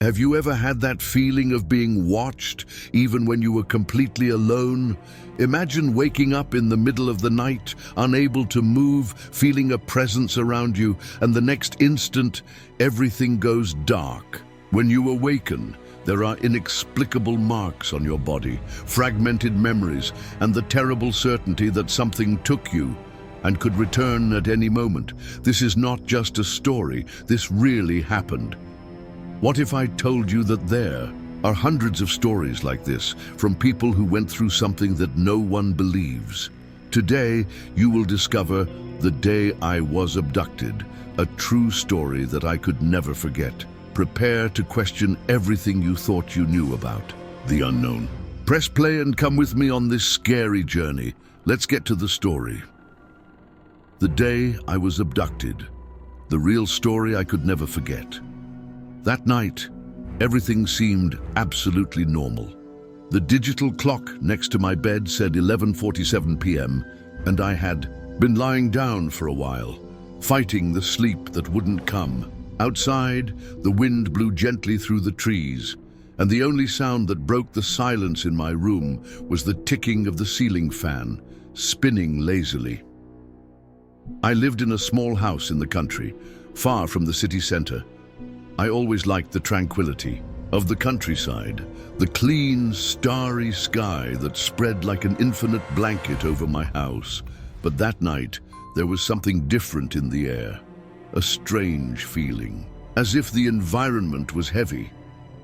Have you ever had that feeling of being watched, even when you were completely alone? Imagine waking up in the middle of the night, unable to move, feeling a presence around you, and the next instant, everything goes dark. When you awaken, there are inexplicable marks on your body, fragmented memories, and the terrible certainty that something took you and could return at any moment. This is not just a story, this really happened. What if I told you that there are hundreds of stories like this from people who went through something that no one believes? Today, you will discover The Day I Was Abducted, a true story that I could never forget. Prepare to question everything you thought you knew about the unknown. Press play and come with me on this scary journey. Let's get to the story. The Day I Was Abducted, the real story I could never forget. That night, everything seemed absolutely normal. The digital clock next to my bed said 11:47 p.m., and I had been lying down for a while, fighting the sleep that wouldn't come. Outside, the wind blew gently through the trees, and the only sound that broke the silence in my room was the ticking of the ceiling fan, spinning lazily. I lived in a small house in the country, far from the city center. I always liked the tranquility of the countryside, the clean, starry sky that spread like an infinite blanket over my house. But that night, there was something different in the air, a strange feeling, as if the environment was heavy.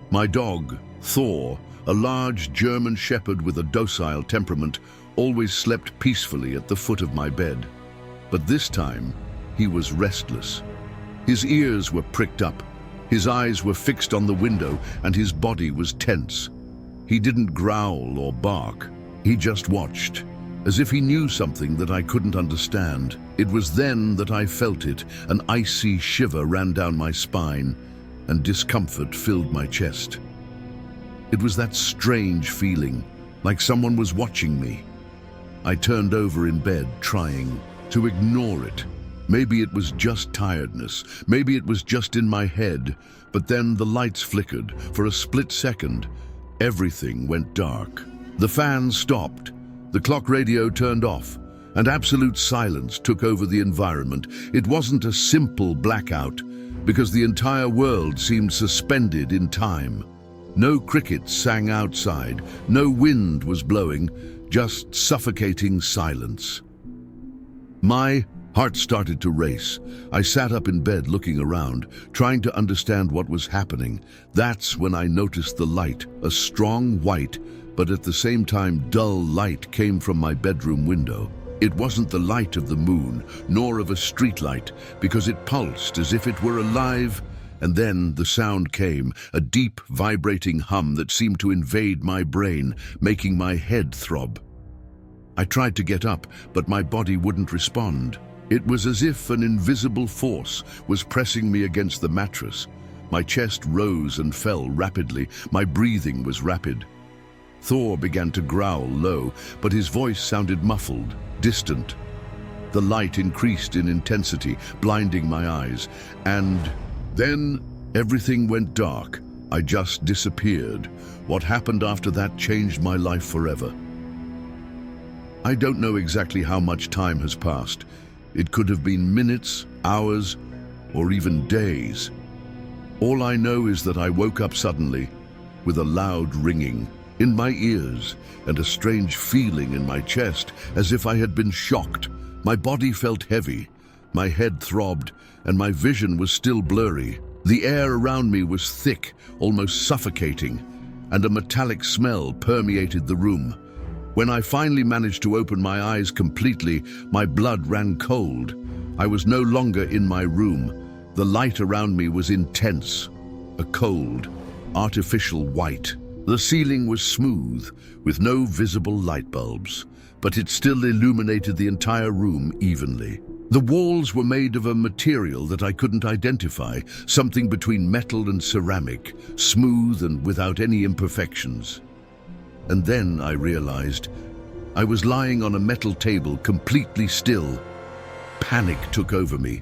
My dog, Thor, a large German shepherd with a docile temperament, always slept peacefully at the foot of my bed. But this time, he was restless. His ears were pricked up, his eyes were fixed on the window, and his body was tense. He didn't growl or bark. He just watched, as if he knew something that I couldn't understand. It was then that I felt it. An icy shiver ran down my spine, and discomfort filled my chest. It was that strange feeling, like someone was watching me. I turned over in bed, trying to ignore it. Maybe it was just tiredness, maybe it was just in my head, but then the lights flickered. For a split second, everything went dark. The fan stopped, the clock radio turned off, and absolute silence took over the environment. It wasn't a simple blackout, because the entire world seemed suspended in time. No crickets sang outside, no wind was blowing, just suffocating silence. My heart started to race. I sat up in bed looking around, trying to understand what was happening. That's when I noticed the light, a strong white, but at the same time dull light came from my bedroom window. It wasn't the light of the moon, nor of a streetlight, because it pulsed as if it were alive. And then the sound came, a deep, vibrating hum that seemed to invade my brain, making my head throb. I tried to get up, but my body wouldn't respond. It was as if an invisible force was pressing me against the mattress. My chest rose and fell rapidly. My breathing was rapid. Thor began to growl low, but his voice sounded muffled, distant. The light increased in intensity, blinding my eyes, and then everything went dark. I just disappeared. What happened after that changed my life forever. I don't know exactly how much time has passed. It could have been minutes, hours, or even days. All I know is that I woke up suddenly with a loud ringing in my ears and a strange feeling in my chest, as if I had been shocked. My body felt heavy, my head throbbed, and my vision was still blurry. The air around me was thick, almost suffocating, and a metallic smell permeated the room. When I finally managed to open my eyes completely, my blood ran cold. I was no longer in my room. The light around me was intense, a cold, artificial white. The ceiling was smooth, with no visible light bulbs, but it still illuminated the entire room evenly. The walls were made of a material that I couldn't identify, something between metal and ceramic, smooth and without any imperfections. And then I realized I was lying on a metal table, completely still. Panic took over me.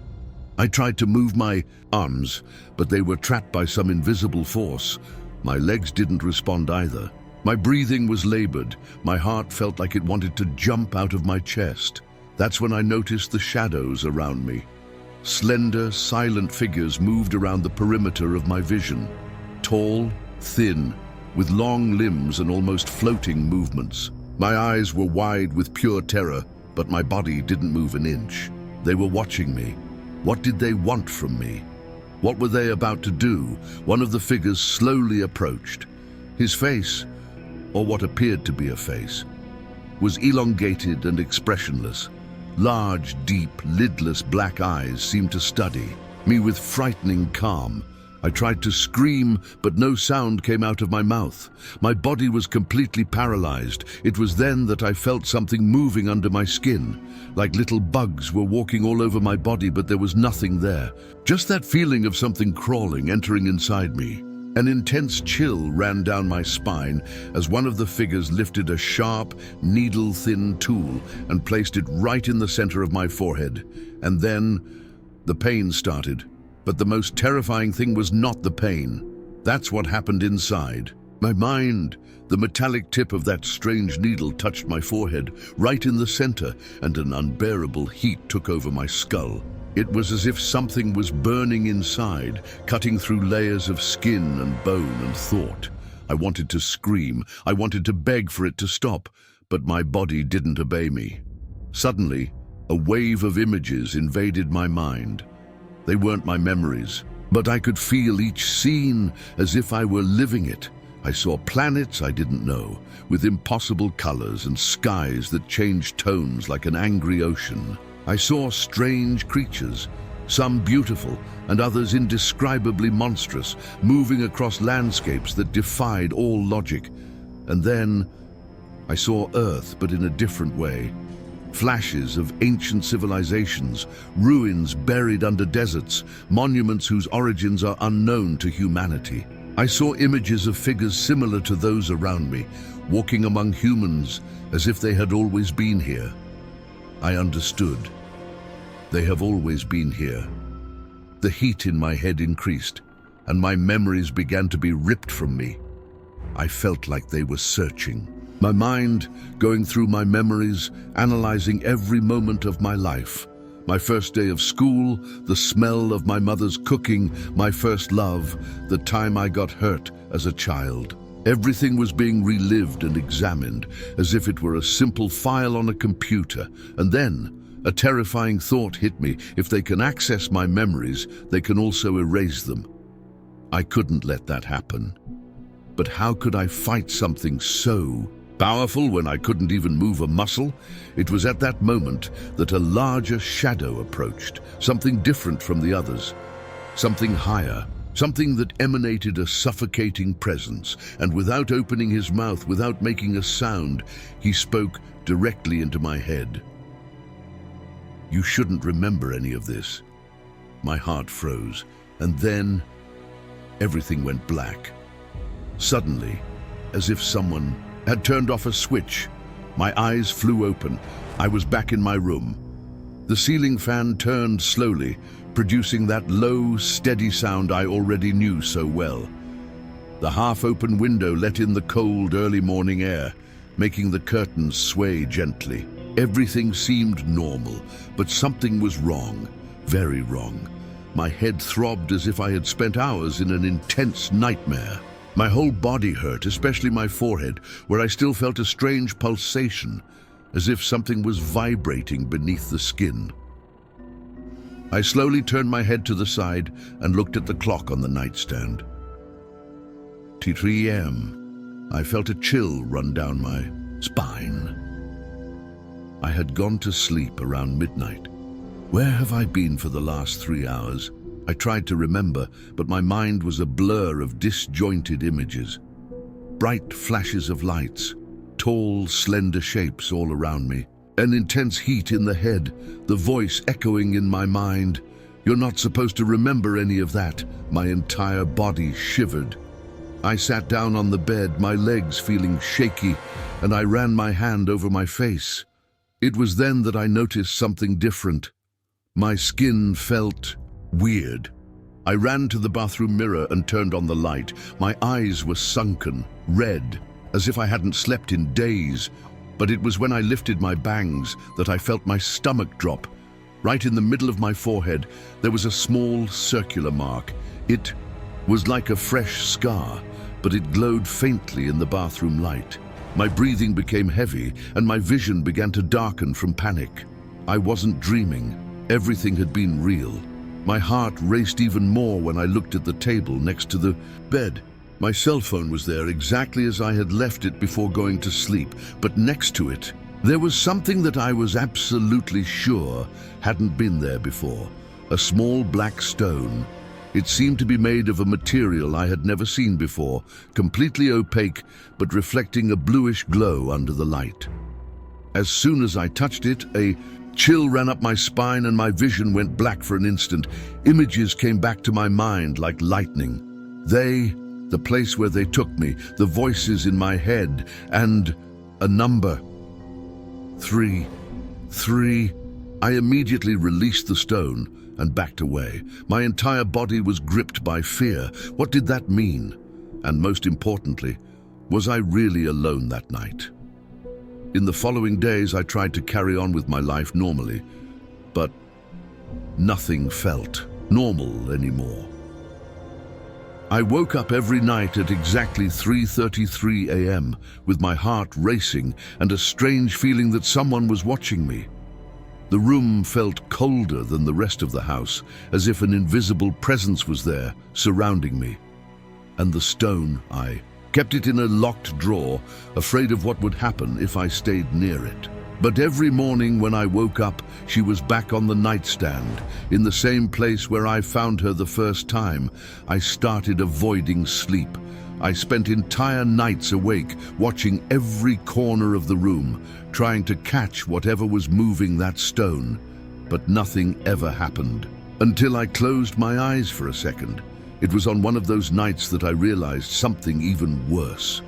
I tried to move my arms, but they were trapped by some invisible force. My legs didn't respond either. My breathing was labored. My heart felt like it wanted to jump out of my chest. That's when I noticed the shadows around me. Slender, silent figures moved around the perimeter of my vision. Tall, thin, with long limbs and almost floating movements. My eyes were wide with pure terror, but my body didn't move an inch. They were watching me. What did they want from me? What were they about to do? One of the figures slowly approached. His face, or what appeared to be a face, was elongated and expressionless. Large, deep, lidless black eyes seemed to study me with frightening calm. I tried to scream, but no sound came out of my mouth. My body was completely paralyzed. It was then that I felt something moving under my skin. Like little bugs were walking all over my body, but there was nothing there. Just that feeling of something crawling, entering inside me. An intense chill ran down my spine as one of the figures lifted a sharp, needle-thin tool and placed it right in the center of my forehead. And then the pain started. But the most terrifying thing was not the pain. That's what happened inside. My mind, the metallic tip of that strange needle touched my forehead, right in the center, and an unbearable heat took over my skull. It was as if something was burning inside, cutting through layers of skin and bone and thought. I wanted to scream. I wanted to beg for it to stop, but my body didn't obey me. Suddenly, a wave of images invaded my mind. They weren't my memories, but I could feel each scene as if I were living it. I saw planets I didn't know, with impossible colors and skies that changed tones like an angry ocean. I saw strange creatures, some beautiful and others indescribably monstrous, moving across landscapes that defied all logic. And then I saw Earth, but in a different way. Flashes of ancient civilizations, ruins buried under deserts, monuments whose origins are unknown to humanity. I saw images of figures similar to those around me, walking among humans as if they had always been here. I understood. They have always been here. The heat in my head increased, and my memories began to be ripped from me. I felt like they were searching. My mind going through my memories, analyzing every moment of my life. My first day of school, the smell of my mother's cooking, my first love, the time I got hurt as a child. Everything was being relived and examined, as if it were a simple file on a computer. And then, a terrifying thought hit me. If they can access my memories, they can also erase them. I couldn't let that happen. But how could I fight something so powerful when I couldn't even move a muscle? It was at that moment that a larger shadow approached, something different from the others, something higher, something that emanated a suffocating presence. And without opening his mouth, without making a sound, he spoke directly into my head. You shouldn't remember any of this. My heart froze, and then everything went black. Suddenly, as if someone had turned off a switch, my eyes flew open. I was back in my room. The ceiling fan turned slowly, producing that low, steady sound I already knew so well. The half-open window let in the cold, early morning air, making the curtains sway gently. Everything seemed normal, but something was wrong, very wrong. My head throbbed as if I had spent hours in an intense nightmare. My whole body hurt, especially my forehead, where I still felt a strange pulsation, as if something was vibrating beneath the skin. I slowly turned my head to the side and looked at the clock on the nightstand. 3 a.m. I felt a chill run down my spine. I had gone to sleep around midnight. Where have I been for the last 3 hours? I tried to remember, but my mind was a blur of disjointed images. Bright flashes of lights, tall, slender shapes all around me. An intense heat in the head, the voice echoing in my mind. You're not supposed to remember any of that. My entire body shivered. I sat down on the bed, my legs feeling shaky, and I ran my hand over my face. It was then that I noticed something different. My skin felt weird. I ran to the bathroom mirror and turned on the light. My eyes were sunken, red, as if I hadn't slept in days. But it was when I lifted my bangs that I felt my stomach drop. Right in the middle of my forehead, there was a small circular mark. It was like a fresh scar, but it glowed faintly in the bathroom light. My breathing became heavy, and my vision began to darken from panic. I wasn't dreaming. Everything had been real. My heart raced even more when I looked at the table next to the bed. My cell phone was there exactly as I had left it before going to sleep, but next to it, there was something that I was absolutely sure hadn't been there before. A small black stone. It seemed to be made of a material I had never seen before, completely opaque, but reflecting a bluish glow under the light. As soon as I touched it, a chill ran up my spine and my vision went black for an instant. Images came back to my mind like lightning. The place where they took me, the voices in my head, and a number. 3. I immediately released the stone and backed away. My entire body was gripped by fear. What did that mean? And most importantly, was I really alone that night? In the following days, I tried to carry on with my life normally, but nothing felt normal anymore. I woke up every night at exactly 3:33 a.m. with my heart racing and a strange feeling that someone was watching me. The room felt colder than the rest of the house, as if an invisible presence was there, surrounding me. And the stone, I kept it in a locked drawer, afraid of what would happen if I stayed near it. But every morning when I woke up, she was back on the nightstand, in the same place where I found her the first time. I started avoiding sleep. I spent entire nights awake, watching every corner of the room, trying to catch whatever was moving that stone. But nothing ever happened, until I closed my eyes for a second. It was on one of those nights that I realized something even worse.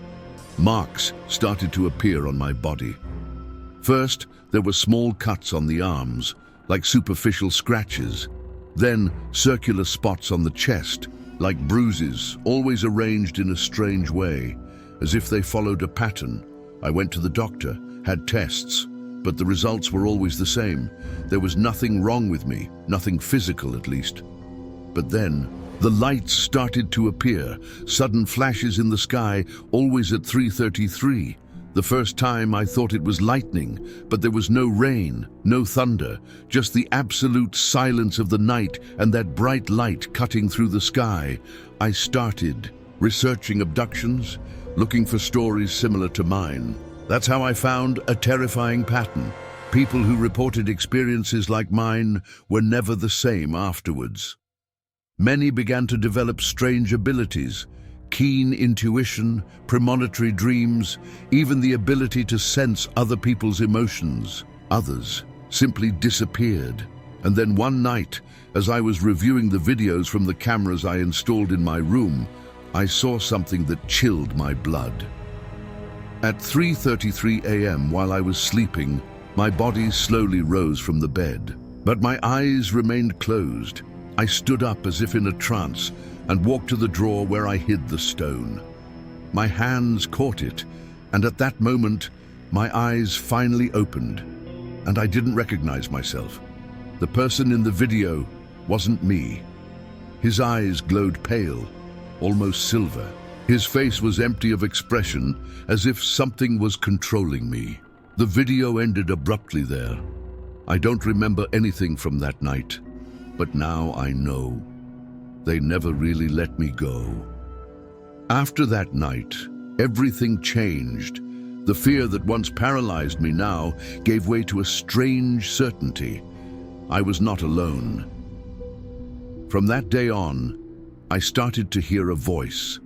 Marks started to appear on my body. First, there were small cuts on the arms, like superficial scratches. Then, circular spots on the chest, like bruises, always arranged in a strange way, as if they followed a pattern. I went to the doctor, had tests, but the results were always the same. There was nothing wrong with me, nothing physical at least. But then, the lights started to appear, sudden flashes in the sky, always at 3:33. The first time I thought it was lightning, but there was no rain, no thunder, just the absolute silence of the night and that bright light cutting through the sky. I started researching abductions, looking for stories similar to mine. That's how I found a terrifying pattern. People who reported experiences like mine were never the same afterwards. Many began to develop strange abilities, keen intuition, premonitory dreams, even the ability to sense other people's emotions. Others simply disappeared. And then one night, as I was reviewing the videos from the cameras I installed in my room, I saw something that chilled my blood. At 3:33 a.m. while I was sleeping, my body slowly rose from the bed, but my eyes remained closed. I stood up as if in a trance and walked to the drawer where I hid the stone. My hands caught it, and at that moment, my eyes finally opened, and I didn't recognize myself. The person in the video wasn't me. His eyes glowed pale, almost silver. His face was empty of expression, as if something was controlling me. The video ended abruptly there. I don't remember anything from that night, but now I know. They never really let me go. After that night, everything changed. The fear that once paralyzed me now gave way to a strange certainty. I was not alone. From that day on, I started to hear a voice.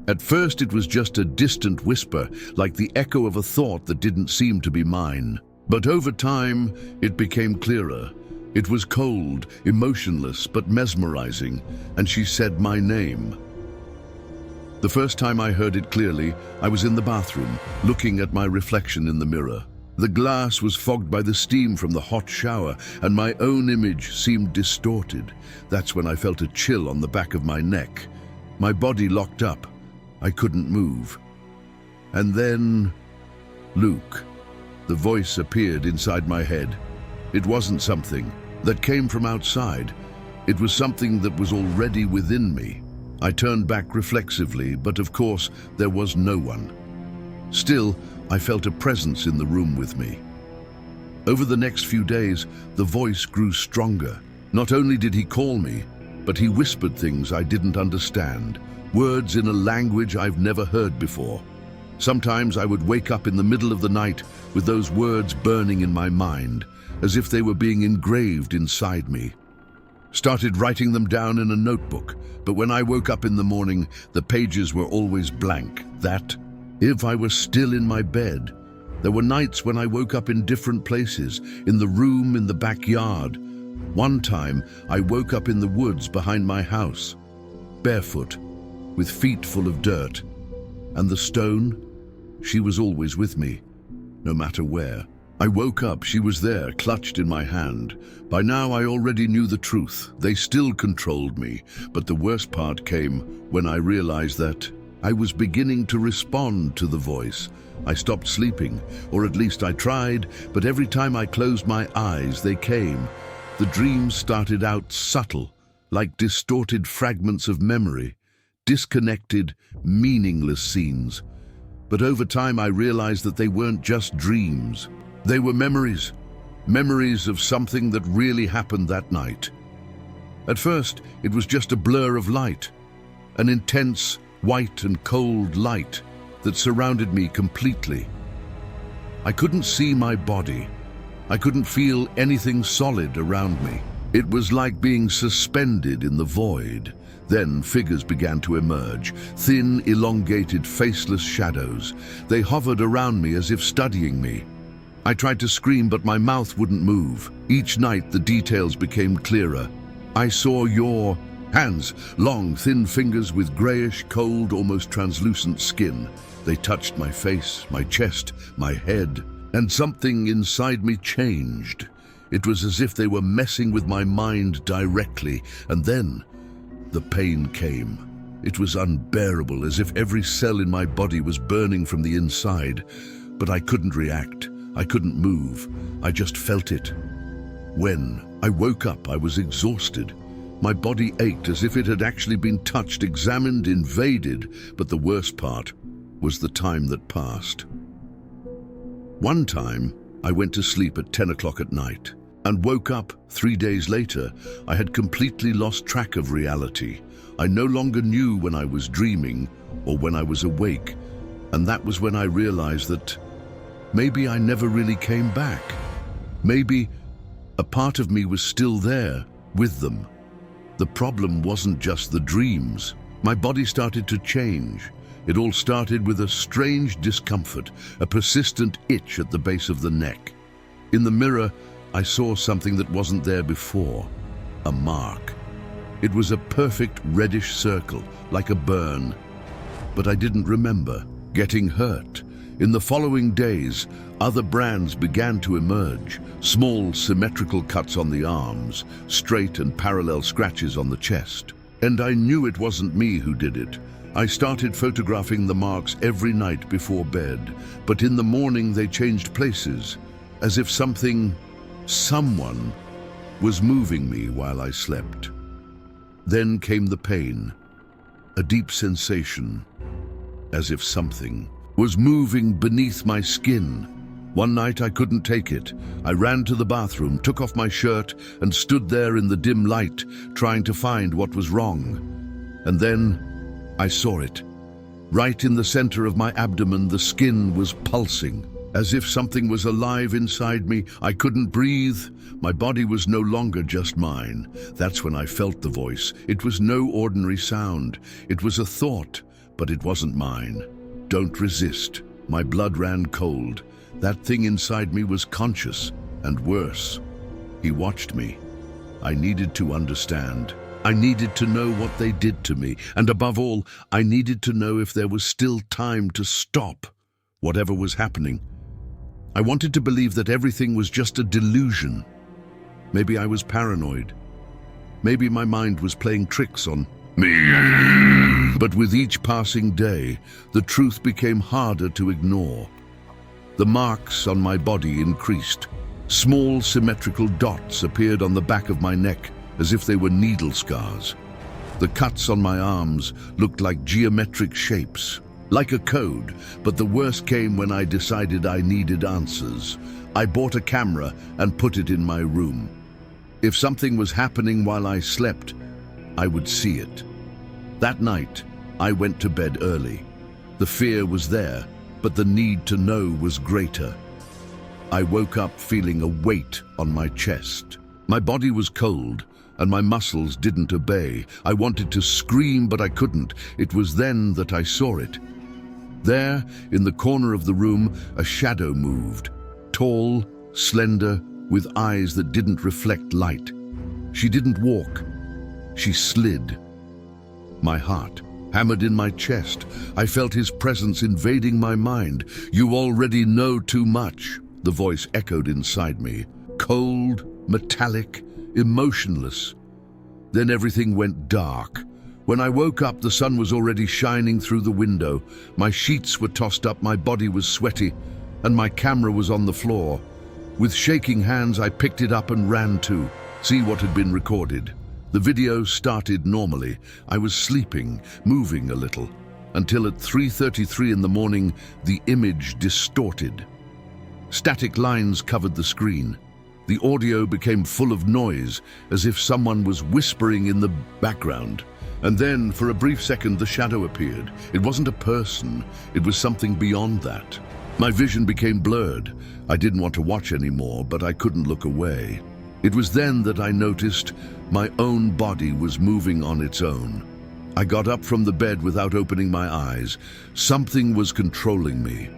At first it was just a distant whisper, like the echo of a thought that didn't seem to be mine. But over time, it became clearer. It was cold, emotionless, but mesmerizing, and she said my name. The first time I heard it clearly, I was in the bathroom, looking at my reflection in the mirror. The glass was fogged by the steam from the hot shower, and my own image seemed distorted. That's when I felt a chill on the back of my neck. My body locked up. I couldn't move. And then, Luke. The voice appeared inside my head. It wasn't something that came from outside. It was something that was already within me. I turned back reflexively, but of course, there was no one. Still, I felt a presence in the room with me. Over the next few days, the voice grew stronger. Not only did he call me, but he whispered things I didn't understand, words in a language I've never heard before. Sometimes I would wake up in the middle of the night with those words burning in my mind, as if they were being engraved inside me. Started writing them down in a notebook, but when I woke up in the morning, the pages were always blank. That, if I was still in my bed. There were nights when I woke up in different places, in the room, in the backyard. One time, I woke up in the woods behind my house, barefoot, with feet full of dirt. And the stone, she was always with me, no matter where. I woke up, she was there, clutched in my hand. By now I already knew the truth. They still controlled me, but the worst part came when I realized that I was beginning to respond to the voice. I stopped sleeping, or at least I tried, but every time I closed my eyes, they came. The dreams started out subtle, like distorted fragments of memory, disconnected, meaningless scenes. But over time I realized that they weren't just dreams. They were memories, memories of something that really happened that night. At first, it was just a blur of light, an intense, white and cold light that surrounded me completely. I couldn't see my body. I couldn't feel anything solid around me. It was like being suspended in the void. Then figures began to emerge, thin, elongated, faceless shadows. They hovered around me as if studying me. I tried to scream, but my mouth wouldn't move. Each night, the details became clearer. I saw your hands, long, thin fingers with grayish, cold, almost translucent skin. They touched my face, my chest, my head, and something inside me changed. It was as if they were messing with my mind directly, and then the pain came. It was unbearable, as if every cell in my body was burning from the inside, but I couldn't react. I couldn't move. I just felt it. When I woke up, I was exhausted. My body ached as if it had actually been touched, examined, invaded, but the worst part was the time that passed. One time, I went to sleep at 10 o'clock at night and woke up 3 days later. I had completely lost track of reality. I no longer knew when I was dreaming or when I was awake, and that was when I realized that maybe I never really came back. Maybe a part of me was still there with them. The problem wasn't just the dreams. My body started to change. It all started with a strange discomfort, a persistent itch at the base of the neck. In the mirror, I saw something that wasn't there before, a mark. It was a perfect reddish circle, like a burn. But I didn't remember getting hurt. In the following days, other brands began to emerge, small symmetrical cuts on the arms, straight and parallel scratches on the chest. And I knew it wasn't me who did it. I started photographing the marks every night before bed, but in the morning they changed places, as if someone was moving me while I slept. Then came the pain, a deep sensation, as if something was moving beneath my skin. One night I couldn't take it. I ran to the bathroom, took off my shirt, and stood there in the dim light, trying to find what was wrong. And then I saw it. Right in the center of my abdomen, the skin was pulsing, as if something was alive inside me. I couldn't breathe. My body was no longer just mine. That's when I felt the voice. It was no ordinary sound. It was a thought, but it wasn't mine. Don't resist. My blood ran cold. That thing inside me was conscious, and worse. He watched me. I needed to understand. I needed to know what they did to me, and above all, I needed to know if there was still time to stop whatever was happening. I wanted to believe that everything was just a delusion. Maybe I was paranoid. Maybe my mind was playing tricks on me. But with each passing day, the truth became harder to ignore. The marks on my body increased. Small symmetrical dots appeared on the back of my neck as if they were needle scars. The cuts on my arms looked like geometric shapes, like a code, but the worst came when I decided I needed answers. I bought a camera and put it in my room. If something was happening while I slept, I would see it. That night, I went to bed early. The fear was there, but the need to know was greater. I woke up feeling a weight on my chest. My body was cold, and my muscles didn't obey. I wanted to scream, but I couldn't. It was then that I saw it. There, in the corner of the room, a shadow moved. Tall, slender, with eyes that didn't reflect light. She didn't walk. She slid. My heart hammered in my chest. I felt his presence invading my mind. "You already know too much," the voice echoed inside me. Cold, metallic, emotionless. Then everything went dark. When I woke up, the sun was already shining through the window. My sheets were tossed up, my body was sweaty, and my camera was on the floor. With shaking hands, I picked it up and ran to see what had been recorded. The video started normally. I was sleeping, moving a little, until at 3:33 in the morning, the image distorted. Static lines covered the screen. The audio became full of noise, as if someone was whispering in the background. And then, for a brief second, the shadow appeared. It wasn't a person, it was something beyond that. My vision became blurred. I didn't want to watch anymore, but I couldn't look away. It was then that I noticed my own body was moving on its own. I got up from the bed without opening my eyes. Something was controlling me.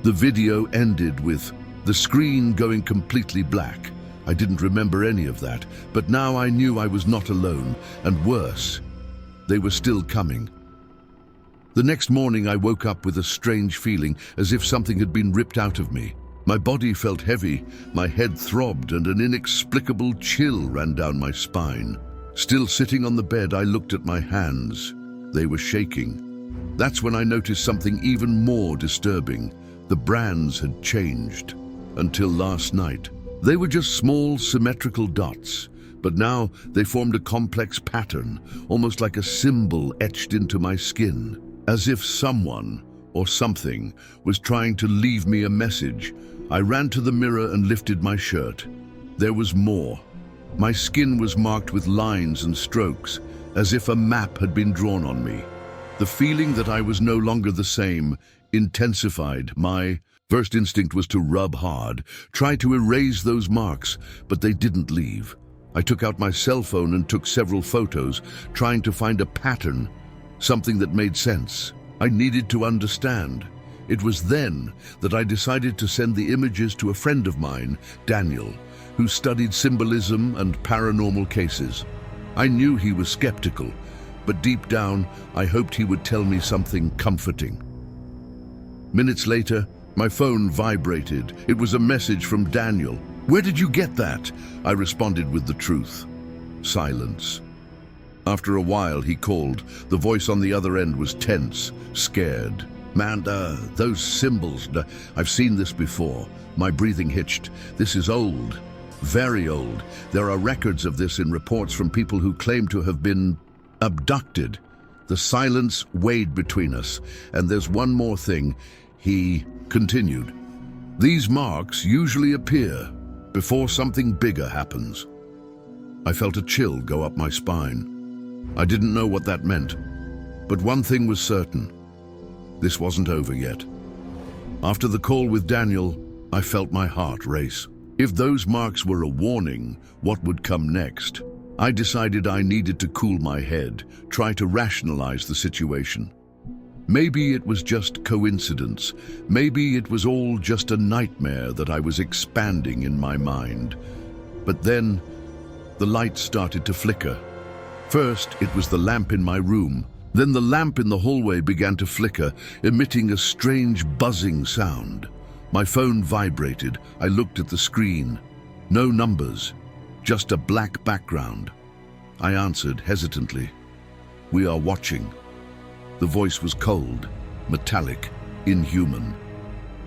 The video ended with the screen going completely black. I didn't remember any of that, but now I knew I was not alone, and worse, they were still coming. The next morning I woke up with a strange feeling, as if something had been ripped out of me. My body felt heavy, my head throbbed, and an inexplicable chill ran down my spine. Still sitting on the bed, I looked at my hands. They were shaking. That's when I noticed something even more disturbing. The brands had changed. Until last night, they were just small symmetrical dots, but now they formed a complex pattern, almost like a symbol etched into my skin, as if someone or something was trying to leave me a message. I ran to the mirror and lifted my shirt. There was more. My skin was marked with lines and strokes, as if a map had been drawn on me. The feeling that I was no longer the same intensified. My first instinct was to rub hard, try to erase those marks, but they didn't leave. I took out my cell phone and took several photos, trying to find a pattern, something that made sense. I needed to understand. It was then that I decided to send the images to a friend of mine, Daniel, who studied symbolism and paranormal cases. I knew he was skeptical, but deep down, I hoped he would tell me something comforting. Minutes later, my phone vibrated. It was a message from Daniel. "Where did you get that?" I responded with the truth. Silence. After a while, he called. The voice on the other end was tense, scared. "Man, those symbols, I've seen this before." My breathing hitched. "This is old, very old. There are records of this in reports from people who claim to have been abducted." The silence weighed between us. "And there's one more thing," he continued. "These marks usually appear before something bigger happens." I felt a chill go up my spine. I didn't know what that meant, but one thing was certain. This wasn't over yet. After the call with Daniel, I felt my heart race. If those marks were a warning, what would come next? I decided I needed to cool my head, try to rationalize the situation. Maybe it was just coincidence. Maybe it was all just a nightmare that I was expanding in my mind. But then, the light started to flicker. First, it was the lamp in my room. Then the lamp in the hallway began to flicker, emitting a strange buzzing sound. My phone vibrated. I looked at the screen. No numbers, just a black background. I answered hesitantly. "We are watching." The voice was cold, metallic, inhuman.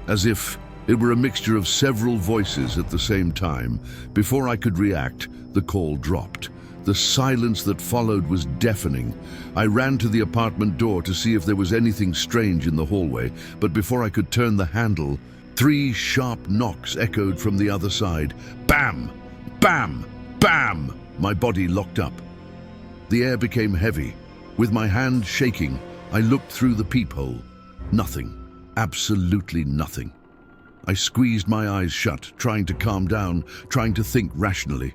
As if it were a mixture of several voices at the same time. Before I could react, the call dropped. The silence that followed was deafening. I ran to the apartment door to see if there was anything strange in the hallway, but before I could turn the handle, 3 sharp knocks echoed from the other side. Bam! Bam! Bam! My body locked up. The air became heavy. With my hand shaking, I looked through the peephole. Nothing. Absolutely nothing. I squeezed my eyes shut, trying to calm down, trying to think rationally.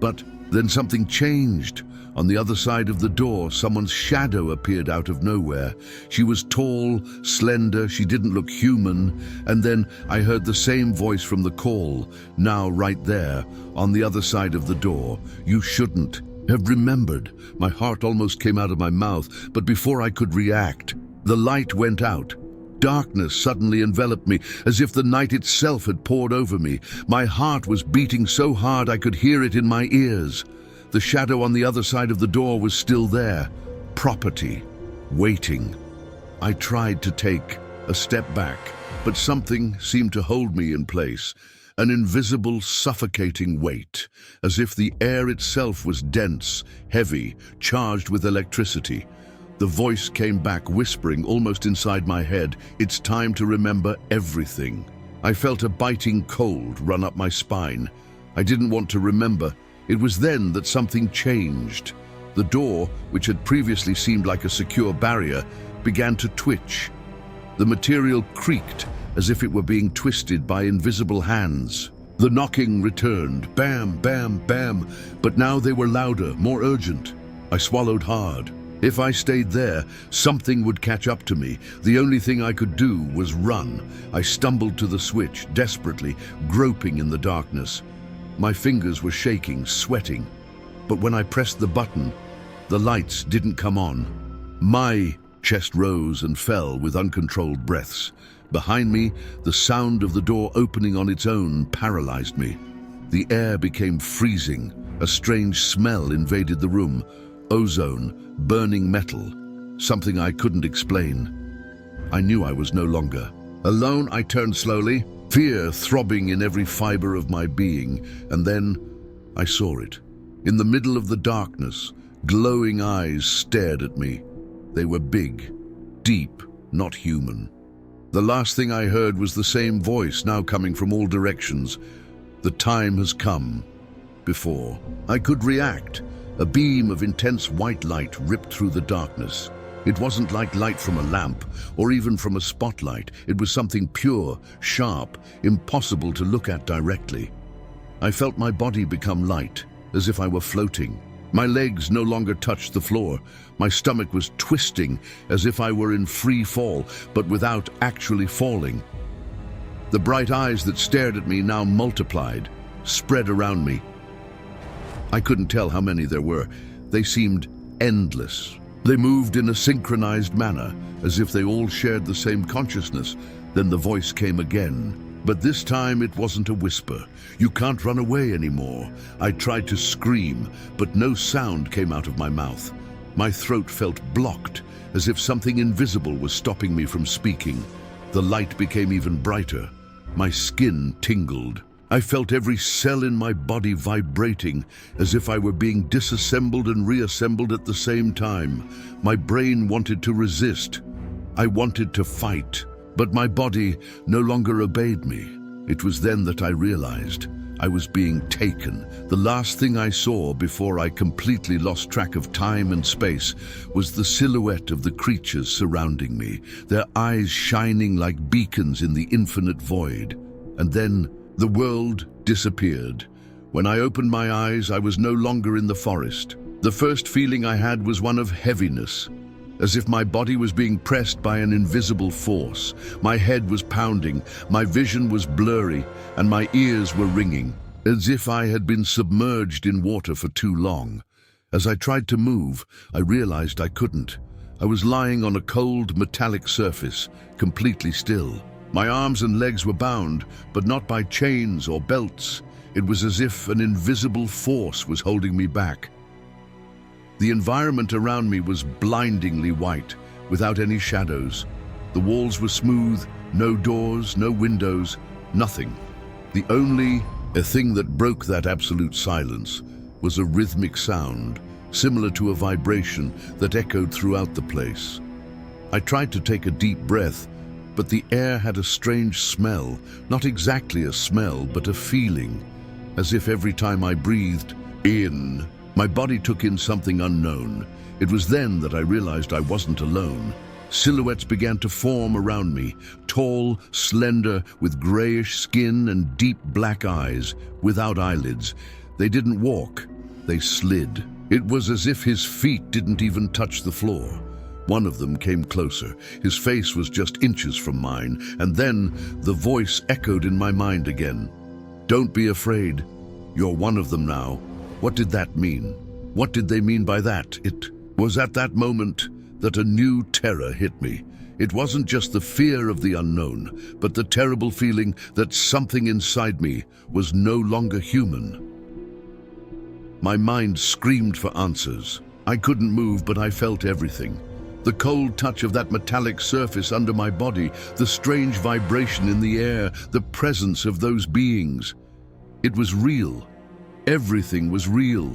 But then something changed. On the other side of the door, someone's shadow appeared out of nowhere. She was tall, slender, she didn't look human. And then I heard the same voice from the call, now right there, on the other side of the door. "You shouldn't have remembered." My heart almost came out of my mouth, but before I could react, the light went out. Darkness suddenly enveloped me, as if the night itself had poured over me. My heart was beating so hard I could hear it in my ears. The shadow on the other side of the door was still there, property, waiting. I tried to take a step back, but something seemed to hold me in place. An invisible, suffocating weight, as if the air itself was dense, heavy, charged with electricity. The voice came back, whispering almost inside my head, "It's time to remember everything." I felt a biting cold run up my spine. I didn't want to remember. It was then that something changed. The door, which had previously seemed like a secure barrier, began to twitch. The material creaked as if it were being twisted by invisible hands. The knocking returned, bam, bam, bam, but now they were louder, more urgent. I swallowed hard. If I stayed there, something would catch up to me. The only thing I could do was run. I stumbled to the switch, desperately, groping in the darkness. My fingers were shaking, sweating. But when I pressed the button, the lights didn't come on. My chest rose and fell with uncontrolled breaths. Behind me, the sound of the door opening on its own paralyzed me. The air became freezing. A strange smell invaded the room. Ozone, burning metal, something I couldn't explain. I knew I was no longer alone. I turned slowly, fear throbbing in every fiber of my being, and then I saw it. In the middle of the darkness, glowing eyes stared at me. They were big, deep, not human. The last thing I heard was the same voice, now coming from all directions. "The time has come." Before I could react, a beam of intense white light ripped through the darkness. It wasn't like light from a lamp or even from a spotlight. It was something pure, sharp, impossible to look at directly. I felt my body become light, as if I were floating. My legs no longer touched the floor. My stomach was twisting, as if I were in free fall, but without actually falling. The bright eyes that stared at me now multiplied, spread around me. I couldn't tell how many there were. They seemed endless. They moved in a synchronized manner, as if they all shared the same consciousness. Then the voice came again. But this time it wasn't a whisper. "You can't run away anymore." I tried to scream, but no sound came out of my mouth. My throat felt blocked, as if something invisible was stopping me from speaking. The light became even brighter. My skin tingled. I felt every cell in my body vibrating, as if I were being disassembled and reassembled at the same time. My brain wanted to resist. I wanted to fight, but my body no longer obeyed me. It was then that I realized I was being taken. The last thing I saw before I completely lost track of time and space was the silhouette of the creatures surrounding me, their eyes shining like beacons in the infinite void. And then the world disappeared. When I opened my eyes, I was no longer in the forest. The first feeling I had was one of heaviness, as if my body was being pressed by an invisible force. My head was pounding, my vision was blurry, and my ears were ringing, as if I had been submerged in water for too long. As I tried to move, I realized I couldn't. I was lying on a cold, metallic surface, completely still. My arms and legs were bound, but not by chains or belts. It was as if an invisible force was holding me back. The environment around me was blindingly white, without any shadows. The walls were smooth, no doors, no windows, nothing. The only thing that broke that absolute silence was a rhythmic sound, similar to a vibration that echoed throughout the place. I tried to take a deep breath, but the air had a strange smell, not exactly a smell, but a feeling, as if every time I breathed in, my body took in something unknown. It was then that I realized I wasn't alone. Silhouettes began to form around me, tall, slender, with grayish skin and deep black eyes, without eyelids. They didn't walk, they slid. It was as if his feet didn't even touch the floor. One of them came closer. His face was just inches from mine, and then the voice echoed in my mind again. "Don't be afraid. You're one of them now." What did that mean? What did they mean by that? It was at that moment that a new terror hit me. It wasn't just the fear of the unknown, but the terrible feeling that something inside me was no longer human. My mind screamed for answers. I couldn't move, but I felt everything. The cold touch of that metallic surface under my body, the strange vibration in the air, the presence of those beings. It was real. Everything was real.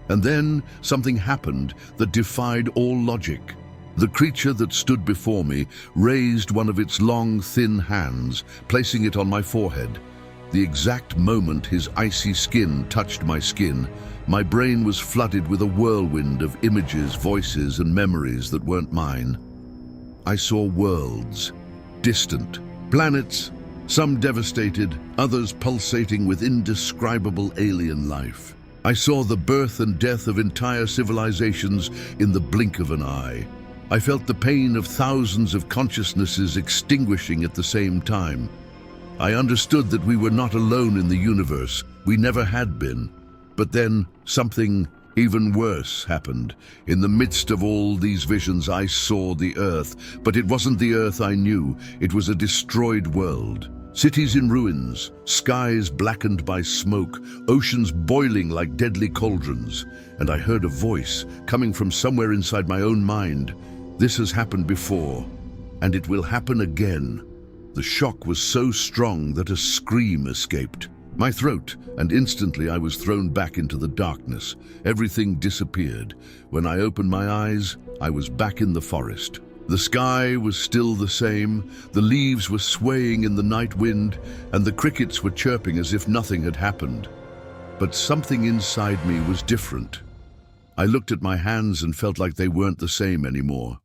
And then something happened that defied all logic. The creature that stood before me raised one of its long, thin hands, placing it on my forehead. The exact moment his icy skin touched my skin, my brain was flooded with a whirlwind of images, voices, and memories that weren't mine. I saw worlds, distant, planets, some devastated, others pulsating with indescribable alien life. I saw the birth and death of entire civilizations in the blink of an eye. I felt the pain of thousands of consciousnesses extinguishing at the same time. I understood that we were not alone in the universe. We never had been. But then something even worse happened. In the midst of all these visions, I saw the Earth. But it wasn't the Earth I knew. It was a destroyed world. Cities in ruins, skies blackened by smoke, oceans boiling like deadly cauldrons. And I heard a voice coming from somewhere inside my own mind. This has happened before, and it will happen again. The shock was so strong that a scream escaped my throat, and instantly I was thrown back into the darkness. Everything disappeared. When I opened my eyes, I was back in the forest. The sky was still the same, the leaves were swaying in the night wind, and the crickets were chirping as if nothing had happened. But something inside me was different. I looked at my hands and felt like they weren't the same anymore.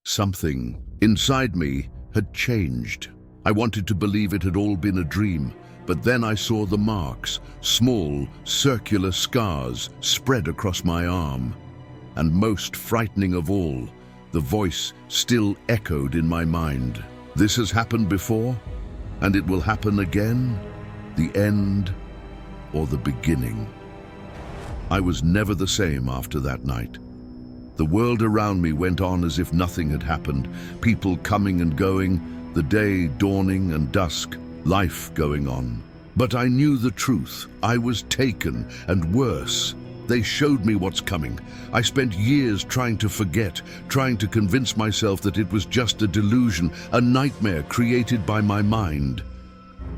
Something inside me had changed. I wanted to believe it had all been a dream, but then I saw the marks, small, circular scars spread across my arm. And most frightening of all, the voice still echoed in my mind. This has happened before, and it will happen again. The end or the beginning. I was never the same after that night. The world around me went on as if nothing had happened, people coming and going, the day dawning and dusk, life going on. But I knew the truth. I was taken, and worse. They showed me what's coming. I spent years trying to forget, trying to convince myself that it was just a delusion, a nightmare created by my mind.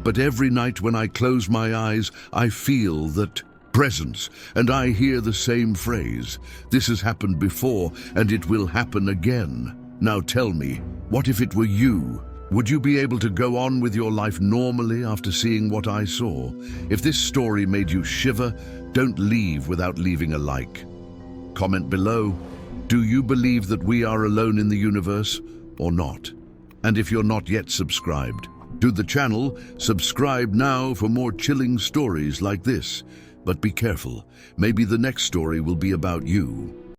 But every night when I close my eyes, I feel that presence, and I hear the same phrase. This has happened before, and it will happen again. Now tell me, what if it were you? Would you be able to go on with your life normally after seeing what I saw? If this story made you shiver, don't leave without leaving a like. Comment below. Do you believe that we are alone in the universe or not? And if you're not yet subscribed to the channel, subscribe now for more chilling stories like this. But be careful, maybe the next story will be about you.